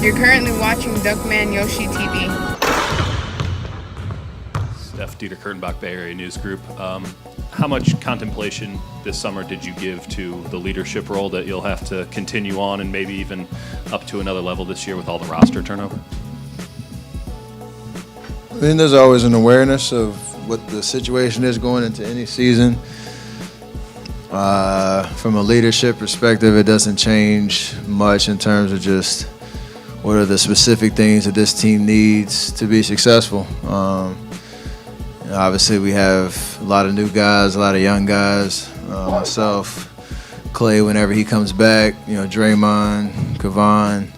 You're currently watching Duckman Yoshi TV. Steph, Dieter Kurtenbach, Bay Area News Group. How much contemplation this summer did you give to the leadership role that you'll have to continue on and maybe even up to another level this year with all the roster turnover? I think there's always an awareness of what the situation is going into any season. From a leadership perspective, it doesn't change much in terms of just what are the specific things that this team needs to be successful. Obviously, we have a lot of new guys, a lot of young guys. Myself, Clay, whenever he comes back, Draymond, Kevon,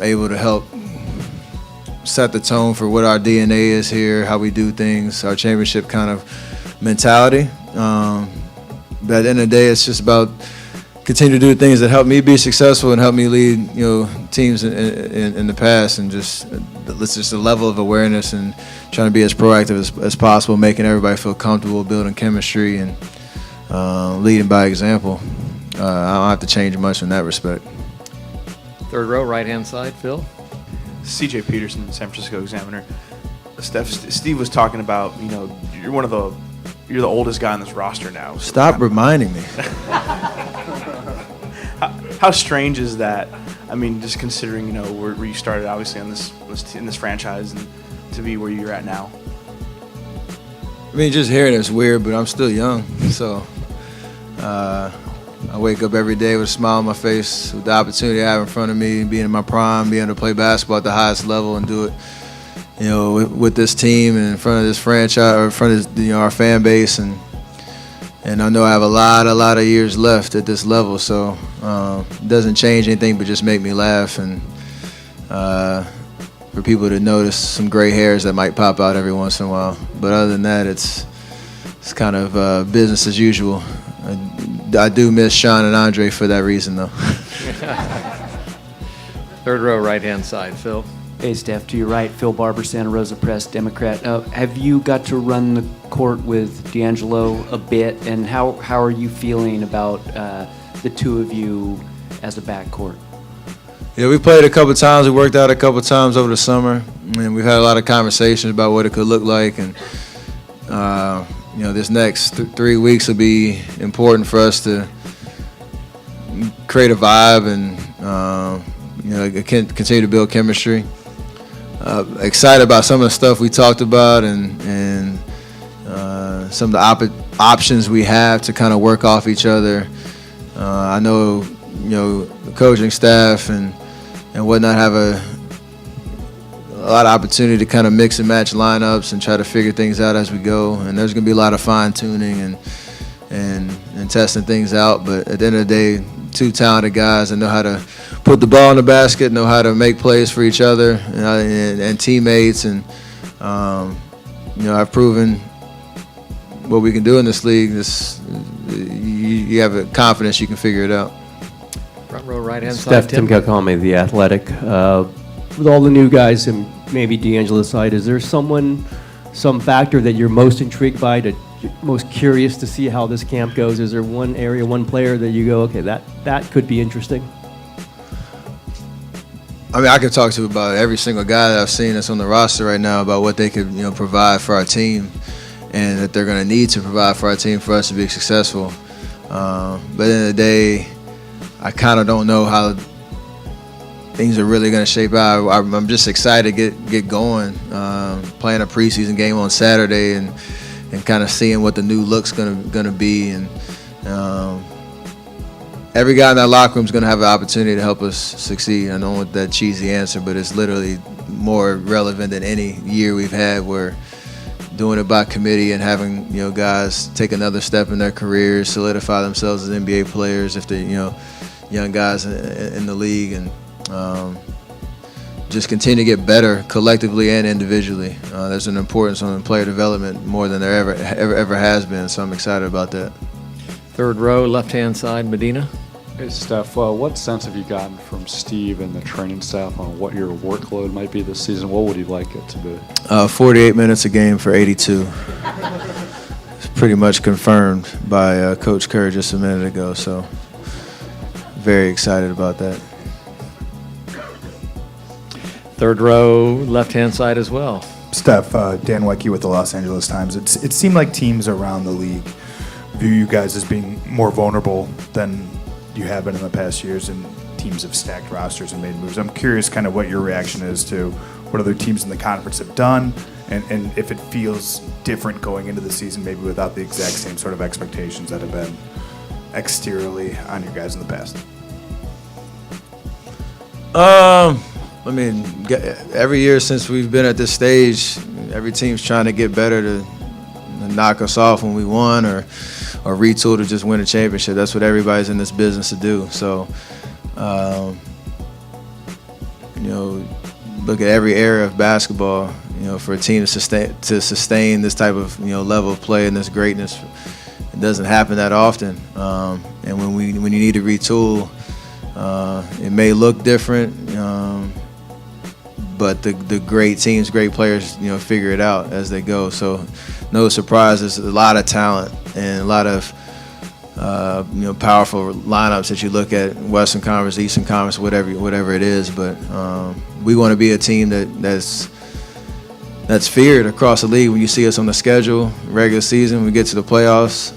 able to help set the tone for what our DNA is here, how we do things, our championship kind of mentality. But at the end of the day, it's just about continue to do things that help me be successful and help me lead, teams in the past, and just a level of awareness and trying to be as proactive as possible, making everybody feel comfortable, building chemistry, and leading by example. I don't have to change much in that respect. Third row, right-hand side, Phil. CJ Peterson, San Francisco Examiner. Steve was talking about, you're the oldest guy on this roster now. So Stop reminding me. How strange is that? I mean, just considering, where you started, obviously, on in this franchise, and to be where you're at now. I mean, just hearing it's weird, but I'm still young. So I wake up every day with a smile on my face, with the opportunity I have in front of me, being in my prime, being able to play basketball at the highest level and do it, with this team and in front of this franchise, or in front of our fan base, and I know I have a lot of years left at this level. So it doesn't change anything, but just make me laugh, and for people to notice some gray hairs that might pop out every once in a while. But other than that, it's kind of business as usual. I do miss Sean and Andre for that reason, though. Third row, right-hand side, Phil. Hey, Steph, to your right, Phil Barber, Santa Rosa Press, Democrat. Have you got to run the court with D'Angelo a bit, and how are you feeling about the two of you as a backcourt? Yeah, we played a couple times. We worked out a couple times over the summer, and we've had a lot of conversations about what it could look like. And this next 3 weeks will be important for us to create a vibe and continue to build chemistry. Excited about some of the stuff we talked about and some of the options we have to kind of work off each other. I know the coaching staff and whatnot have a lot of opportunity to kind of mix and match lineups and try to figure things out as we go. And there's going to be a lot of fine tuning and testing things out. But at the end of the day, two talented guys that know how to put the ball in the basket, know how to make plays for each other and teammates. And I've proven what we can do in this league. You have a confidence you can figure it out. Front row, right-hand side, Steph, Tim Galcome, The Athletic. With all the new guys and maybe D'Angelo's side, is there some factor that you're most intrigued by, most curious to see how this camp goes? Is there one area, one player that you go, okay, that could be interesting? I mean, I could talk to about every single guy that I've seen that's on the roster right now about what they could, provide for our team, and that they're going to need to provide for our team for us to be successful. But at the end of the day, I kind of don't know how things are really going to shape out. I'm just excited to get going, playing a preseason game on Saturday and kind of seeing what the new look's going to be. And every guy in that locker room is going to have an opportunity to help us succeed. I don't want that cheesy answer, but it's literally more relevant than any year we've had, where doing it by committee and having guys take another step in their careers, solidify themselves as NBA players if they're young guys in the league, and just continue to get better collectively and individually. There's an importance on player development more than there ever has been, so I'm excited about that. Third row, left-hand side, Medina. Hey, Steph, what sense have you gotten from Steve and the training staff on what your workload might be this season? What would you like it to be? 48 minutes a game for 82. It's pretty much confirmed by Coach Kerr just a minute ago, so very excited about that. Third row, left-hand side as well. Steph, Dan Wecke with the Los Angeles Times. It seemed like teams around the league view you guys as being more vulnerable than you have been in the past years, and teams have stacked rosters and made moves. I'm curious kind of what your reaction is to what other teams in the conference have done, and if it feels different going into the season, maybe without the exact same sort of expectations that have been exteriorly on you guys in the past. I mean, every year since we've been at this stage, every team's trying to get better to knock us off when we won or retool to just win a championship. That's what everybody's in this business to do. So, look at every area of basketball, for a team to sustain this type of, level of play and this greatness, it doesn't happen that often. And when you need to retool, it may look different, but the great teams, great players, figure it out as they go. So no surprise, there's a lot of talent and a lot of powerful lineups that you look at, Western Conference, Eastern Conference, whatever it is. But we want to be a team that's feared across the league. When you see us on the schedule, regular season, when we get to the playoffs,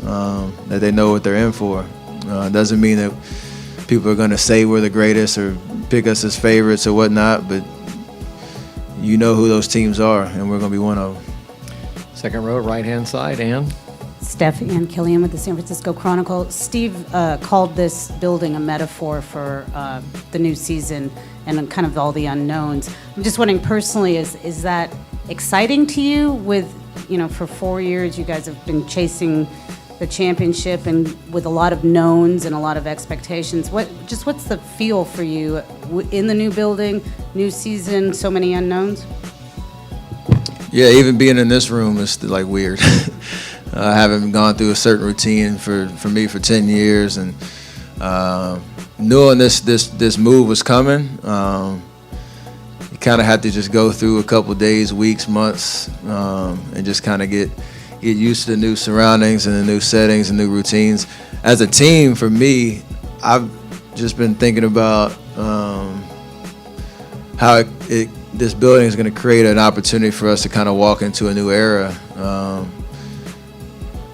that they know what they're in for. It doesn't mean that people are going to say we're the greatest or pick us as favorites or whatnot, but you know who those teams are, and we're going to be one of them. Second row, right-hand side, Ann. Steph Ann Killian with the San Francisco Chronicle. Steve called this building a metaphor for the new season and kind of all the unknowns. I'm just wondering personally, is that exciting to you? With, for 4 years you guys have been chasing the championship and with a lot of knowns and a lot of expectations. What's the feel for you in the new building, new season, so many unknowns? Yeah, even being in this room is like weird. I haven't gone through a certain routine for me for 10 years, and knowing this move was coming, you kind of had to just go through a couple days, weeks, months, and just kind of get used to the new surroundings and the new settings and new routines. As a team, for me, I've just been thinking about how this building is going to create an opportunity for us to kind of walk into a new era.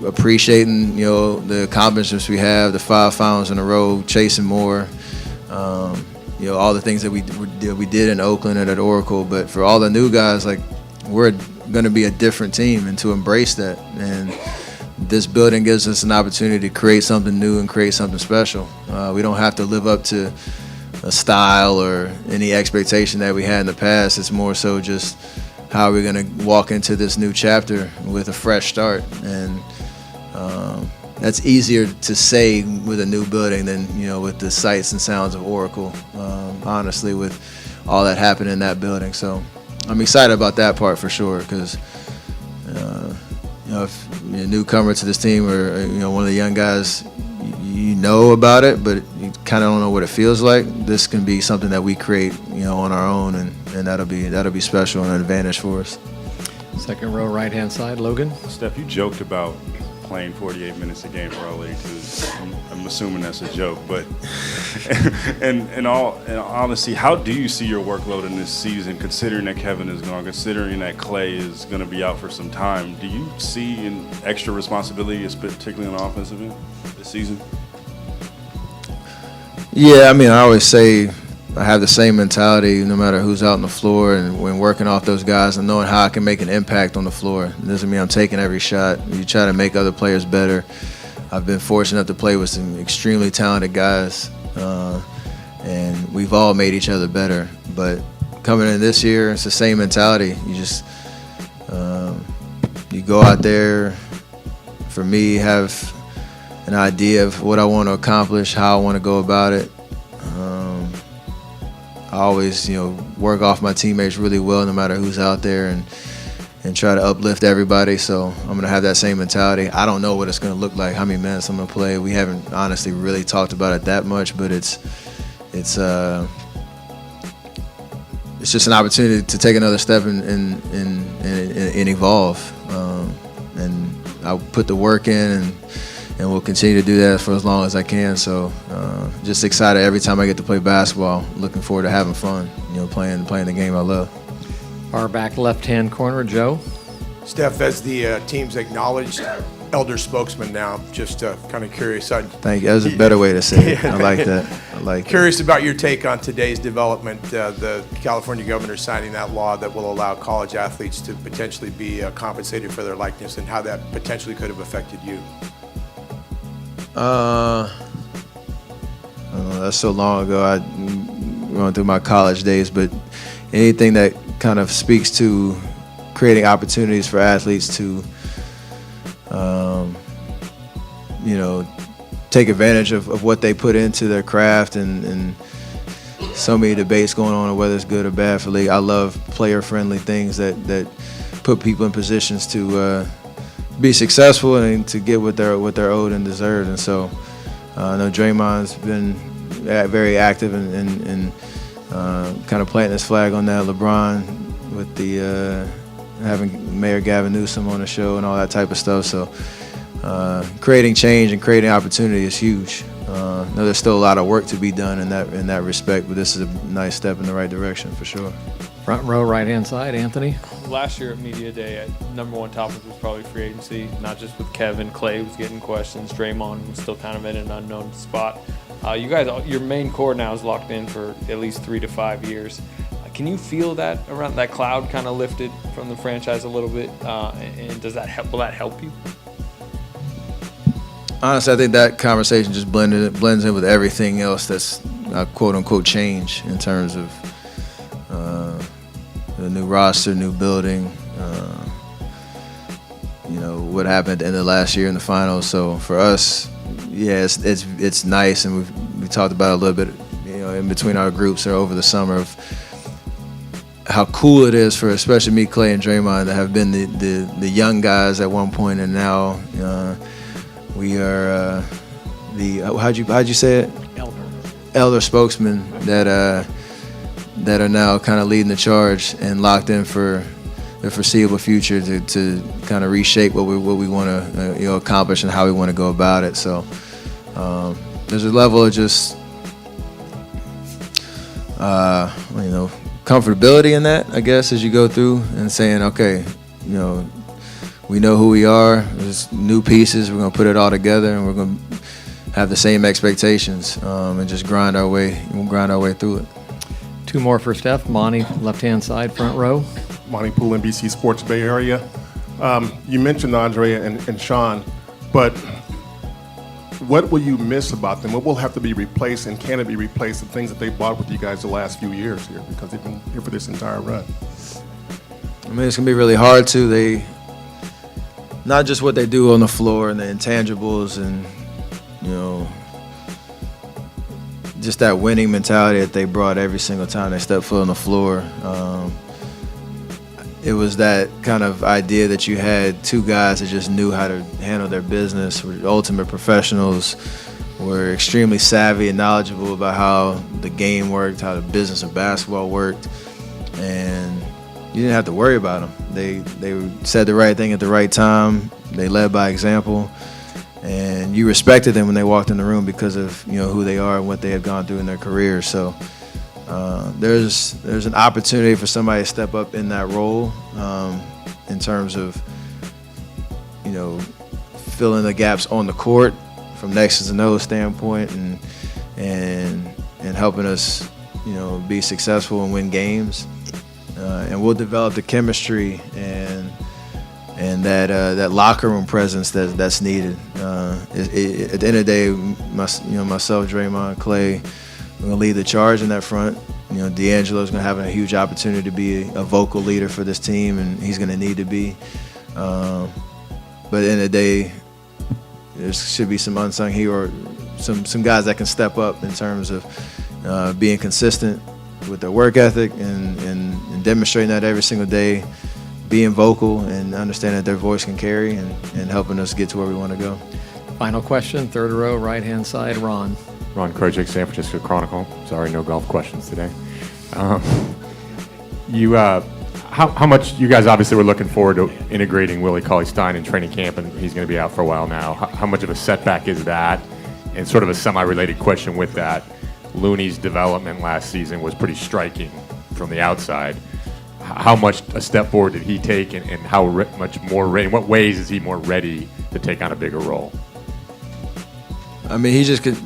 Appreciating, the accomplishments we have, the 5 finals in a row, chasing more, all the things that we did in Oakland and at Oracle. But for all the new guys, like, we're going to be a different team, and to embrace that. And this building gives us an opportunity to create something new and create something special. We don't have to live up to a style or any expectation that we had in the past. It's more so just how we're going to walk into this new chapter with a fresh start. And that's easier to say with a new building than, with the sights and sounds of Oracle, honestly, with all that happened in that building. So I'm excited about that part for sure, because if you're a newcomer to this team or one of the young guys, you know about it, but you kind of don't know what it feels like. This can be something that we create, on our own, and that'll be special and an advantage for us. Second row, right-hand side, Logan. Steph, you joked about playing 48 minutes a game for all ages. I'm assuming that's a joke, but in all honesty, how do you see your workload in this season, considering that Kevin is gone, considering that Clay is going to be out for some time? Do you see an extra responsibility, particularly on the offensive end this season? Yeah, I always say I have the same mentality no matter who's out on the floor, and when working off those guys and knowing how I can make an impact on the floor. It doesn't mean I'm taking every shot. You try to make other players better. I've been fortunate enough to play with some extremely talented guys, and we've all made each other better. But coming in this year, it's the same mentality. You just you go out there, for me, have an idea of what I want to accomplish, how I want to go about it. I always, work off my teammates really well, no matter who's out there, and try to uplift everybody. So I'm going to have that same mentality. I don't know what it's going to look like, how many minutes I'm going to play. We haven't honestly really talked about it that much, but it's just an opportunity to take another step and evolve. And I'll put the work in and will continue to do that for as long as I can. So just excited every time I get to play basketball. Looking forward to having fun, playing the game I love. Far back left-hand corner, Joe. Steph, as the team's acknowledged elder spokesman now, just kind of curious. Thank you. That was a better way to say it. I like that. I like Curious about your take on today's development, the California governor signing that law that will allow college athletes to potentially be compensated for their likeness, and how that potentially could have affected you. I don't know, that's so long ago. I went through my college days, but anything that kind of speaks to creating opportunities for athletes to, take advantage of what they put into their craft, and so many debates going on whether it's good or bad for the league. I love player-friendly things that put people in positions to be successful and to get what they're owed and deserved. And so I know Draymond's been very active and kind of planting his flag on that. LeBron with the having Mayor Gavin Newsom on the show and all that type of stuff. So creating change and creating opportunity is huge. I know there's still a lot of work to be done in that respect, but this is a nice step in the right direction for sure. Front row, right-hand side, Anthony. Last year at Media Day, number one topic was probably free agency, not just with Kevin. Clay was getting questions. Draymond was still kind of in an unknown spot. You guys, your main core now is locked in for at least 3 to 5 years. Can you feel that around that cloud kind of lifted from the franchise a little bit? And does that help? Will that help you? Honestly, I think that conversation just blends in with everything else that's quote unquote change in terms of the new roster, new building. What happened at the end of last year in the finals. So for us, yeah, it's nice, and we talked about it a little bit, in between our groups or over the summer of how cool it is for especially me, Clay, and Draymond to have been the young guys at one point, and now we are how'd you say it? Elder spokesmen that are now kind of leading the charge and locked in for the foreseeable future to kind of reshape what we want to accomplish and how we want to go about it. So there's a level of just comfortability in that, I guess, as you go through and saying, okay, we know who we are. There's new pieces. We're gonna put it all together, and we're gonna have the same expectations and just grind our way through it. 2 more for Steph. Monty, left-hand side, front row. Monty Poole, NBC Sports Bay Area. You mentioned Andrea and Sean, but what will you miss about them? What will have to be replaced, and can it be replaced, the things that they bought with you guys the last few years here, because they've been here for this entire run? I mean, it's gonna be really hard to. They not just what they do on the floor and the intangibles and just that winning mentality that they brought every single time they stepped foot on the floor. It was that kind of idea that you had 2 guys that just knew how to handle their business, were ultimate professionals, were extremely savvy and knowledgeable about how the game worked, how the business of basketball worked, and you didn't have to worry about them. They said the right thing at the right time. They led by example, and you respected them when they walked in the room because of who they are and what they have gone through in their careers. So there's an opportunity for somebody to step up in that role in terms of filling the gaps on the court from X's and O's standpoint, and helping us be successful and win games. And we'll develop the chemistry and that locker room presence that's needed. At the end of the day, myself, Draymond, Clay, we're gonna lead the charge in that front. D'Angelo's gonna have a huge opportunity to be a vocal leader for this team, and he's gonna need to be. But at the end of the day, there should be some unsung hero, some guys that can step up in terms of being consistent with their work ethic and demonstrating that every single day, being vocal and understanding that their voice can carry and helping us get to where we want to go. Final question, 3rd row, right-hand side, Ron. Ron Krojcik, San Francisco Chronicle. Sorry, no golf questions today. how much you guys obviously were looking forward to integrating Willie Cauley-Stein in training camp, and he's going to be out for a while now. How much of a setback is that? And sort of a semi-related question with that, Looney's development last season was pretty striking from the outside. How much a step forward did he take, and how much more ready, in what ways is he more ready to take on a bigger role? I mean, he just could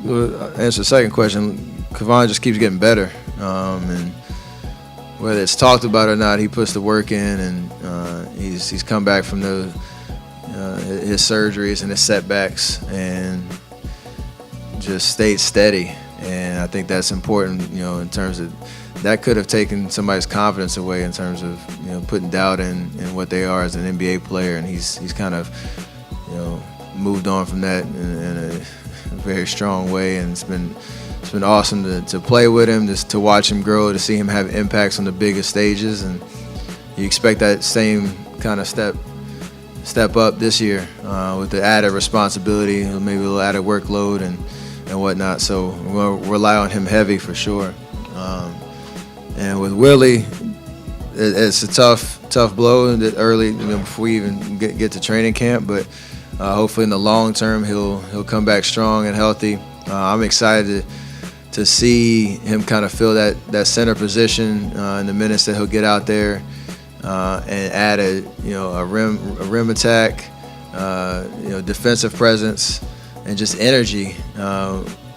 answer the second question. Kawhi just keeps getting better, and whether it's talked about or not, he puts the work in, and he's come back from his surgeries and his setbacks, and just stayed steady. And I think that's important, in terms of that could have taken somebody's confidence away in terms of putting doubt in what they are as an NBA player, and he's kind of moved on from that in a very strong way, and it's been awesome to play with him, just to watch him grow, to see him have impacts on the biggest stages, and you expect that same kind of step up this year with the added responsibility, maybe a little added workload and whatnot. So we'll rely on him heavy for sure. And with Willie, it's a tough blow early, before we even get to training camp, but hopefully in the long term he'll come back strong and healthy. I'm excited to see him kind of fill that center position in the minutes that he'll get out there, and add a rim attack, defensive presence, and just energy.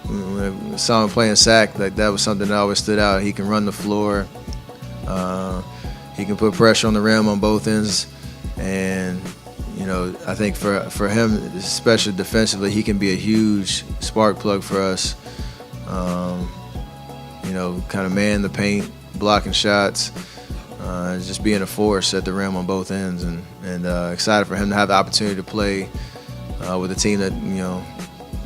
When I saw him playing sack, that was something that always stood out. He can run the floor. He can put pressure on the rim on both ends, and I think for him, especially defensively, he can be a huge spark plug for us. Kind of man the paint, blocking shots, just being a force at the rim on both ends, and excited for him to have the opportunity to play with a team that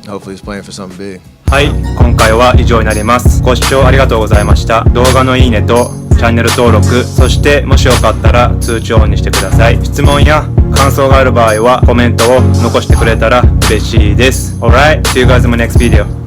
hopefully is playing for something big. はい、今回は以上になります。ご視聴ありがとうございました。動画のいいねとチャンネル登録、そしてもしよかったら通知オンにしてください。質問や感想がある場合はコメントを残してくれたら嬉しいです。Alright, see you guys in my next video.